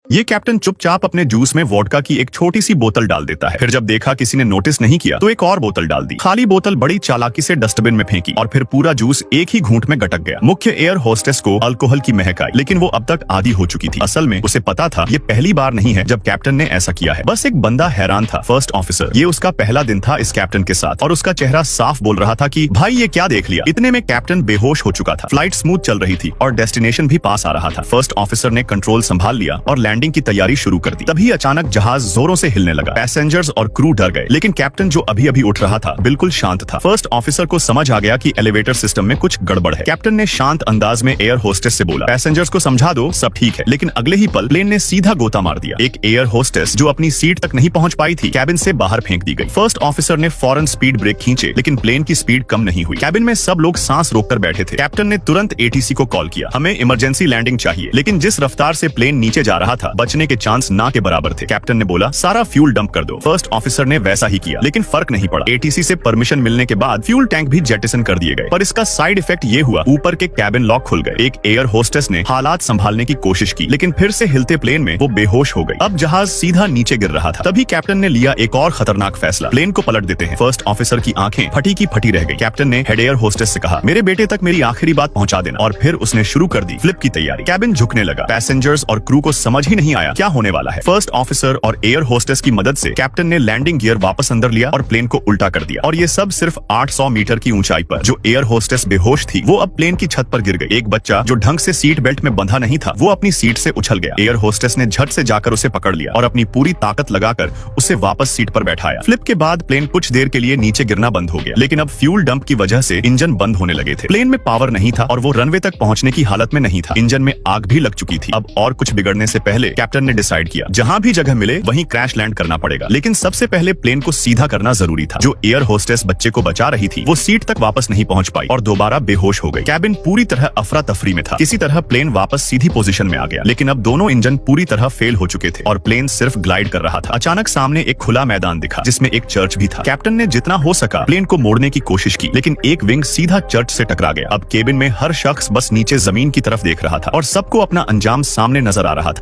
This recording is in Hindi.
ये कैप्टन चुपचाप अपने जूस में वोडका की एक छोटी सी बोतल डाल देता है। फिर जब देखा किसी ने नोटिस नहीं किया तो एक और बोतल डाल दी। खाली बोतल बड़ी चालाकी से डस्टबिन में फेंकी और फिर पूरा जूस एक ही घूंट में गटक गया। मुख्य एयर होस्टेस को अल्कोहल की महक आई, लेकिन वो अब तक आदी हो चुकी थी। असल में उसे पता था ये पहली बार नहीं है जब कैप्टन ने ऐसा किया है। बस एक बंदा हैरान था, फर्स्ट ऑफिसर। ये उसका पहला दिन था इस कैप्टन के साथ और उसका चेहरा साफ बोल रहा था कि भाई ये क्या देख लिया। इतने में कैप्टन बेहोश हो चुका था। फ्लाइट स्मूथ चल रही थी और डेस्टिनेशन भी पास आ रहा था। फर्स्ट ऑफिसर ने कंट्रोल संभाल लिया और लैंडिंग की तैयारी शुरू कर दी। तभी अचानक जहाज जोरों से हिलने लगा। पैसेंजर्स और क्रू डर गए, लेकिन कैप्टन जो अभी अभी उठ रहा था बिल्कुल शांत था। फर्स्ट ऑफिसर को समझ आ गया कि एलिवेटर सिस्टम में कुछ गड़बड़ है। कैप्टन ने शांत अंदाज में एयर होस्टेस से बोला, पैसेंजर्स को समझा दो सब ठीक है। लेकिन अगले ही पल प्लेन ने सीधा गोता मार दिया। एक एयर होस्टेस जो अपनी सीट तक नहीं पहुंच पाई थी कैबिन से बाहर फेंक दी गई। फर्स्ट ऑफिसर ने फौरन स्पीड ब्रेक खींचे, लेकिन प्लेन की स्पीड कम नहीं हुई। कैबिन में सब लोग सांस रोककर बैठे थे। कैप्टन ने तुरंत एटीसी को कॉल किया, हमें इमरजेंसी लैंडिंग चाहिए। लेकिन जिस रफ्तार से प्लेन नीचे जा रहा था बचने के चांस ना के बराबर थे। कैप्टन ने बोला, सारा फ्यूल डंप कर दो। फर्स्ट ऑफिसर ने वैसा ही किया, लेकिन फर्क नहीं पड़ा। एटीसी से परमिशन मिलने के बाद फ्यूल टैंक भी जेटिसन कर दिए गए, पर इसका साइड इफेक्ट ये हुआ, ऊपर के कैबिन लॉक खुल गए। एक एयर होस्टेस ने हालात संभालने की कोशिश की, लेकिन फिर से हिलते प्लेन में वो बेहोश हो गई। अब जहाज सीधा नीचे गिर रहा था। तभी कैप्टन ने लिया एक और खतरनाक फैसला, प्लेन को पलट देते हैं। फर्स्ट ऑफिसर की आंखें फटी की फटी रह गई। कैप्टन ने हेड एयर होस्टेस से कहा, मेरे बेटे तक मेरी आखिरी बात पहुंचा देना। और फिर उसने शुरू कर दी फ्लिप की तैयारी। कैबिन झुकने लगा। पैसेंजर्स और क्रू को समझ ही नहीं आया क्या होने वाला है। फर्स्ट ऑफिसर और एयर होस्टेस की मदद से कैप्टन ने लैंडिंग गियर वापस अंदर लिया और प्लेन को उल्टा कर दिया। और ये सब सिर्फ 800 मीटर की ऊंचाई पर। जो एयर होस्टेस बेहोश थी वो अब प्लेन की छत पर गिर गई। एक बच्चा जो ढंग से सीट बेल्ट में बंधा नहीं था वो अपनी सीट से उछल गया। एयर होस्टेस ने झट से जाकर उसे पकड़ लिया और अपनी पूरी ताकत लगाकर उसे वापस सीट पर बैठाया। फ्लिप के बाद प्लेन कुछ देर के लिए नीचे गिरना बंद हो गया, लेकिन अब फ्यूल डंप की वजह से इंजन बंद होने लगे थे। प्लेन में पावर नहीं था और वो रनवे तक पहुंचने की हालत में नहीं था। इंजन में आग भी लग चुकी थी। अब और कुछ बिगड़ने से पहले कैप्टन ने डिसाइड किया, जहां भी जगह मिले वहीं क्रैश लैंड करना पड़ेगा। लेकिन सबसे पहले प्लेन को सीधा करना जरूरी था। जो एयर होस्टेस बच्चे को बचा रही थी वो सीट तक वापस नहीं पहुंच पाई और दोबारा बेहोश हो गई। कैबिन पूरी तरह अफरा तफरी में था। किसी तरह प्लेन वापस सीधी पोजीशन में आ गया, लेकिन अब दोनों इंजन पूरी तरह फेल हो चुके थे और प्लेन सिर्फ ग्लाइड कर रहा था। अचानक सामने एक खुला मैदान दिखा जिसमें एक चर्च भी था। कैप्टन ने जितना हो सका प्लेन को मोड़ने की कोशिश की, लेकिन एक विंग सीधा चर्च से टकरा गया। अब केबिन में हर शख्स बस नीचे जमीन की तरफ देख रहा था और सबको अपना अंजाम सामने नजर आ रहा था।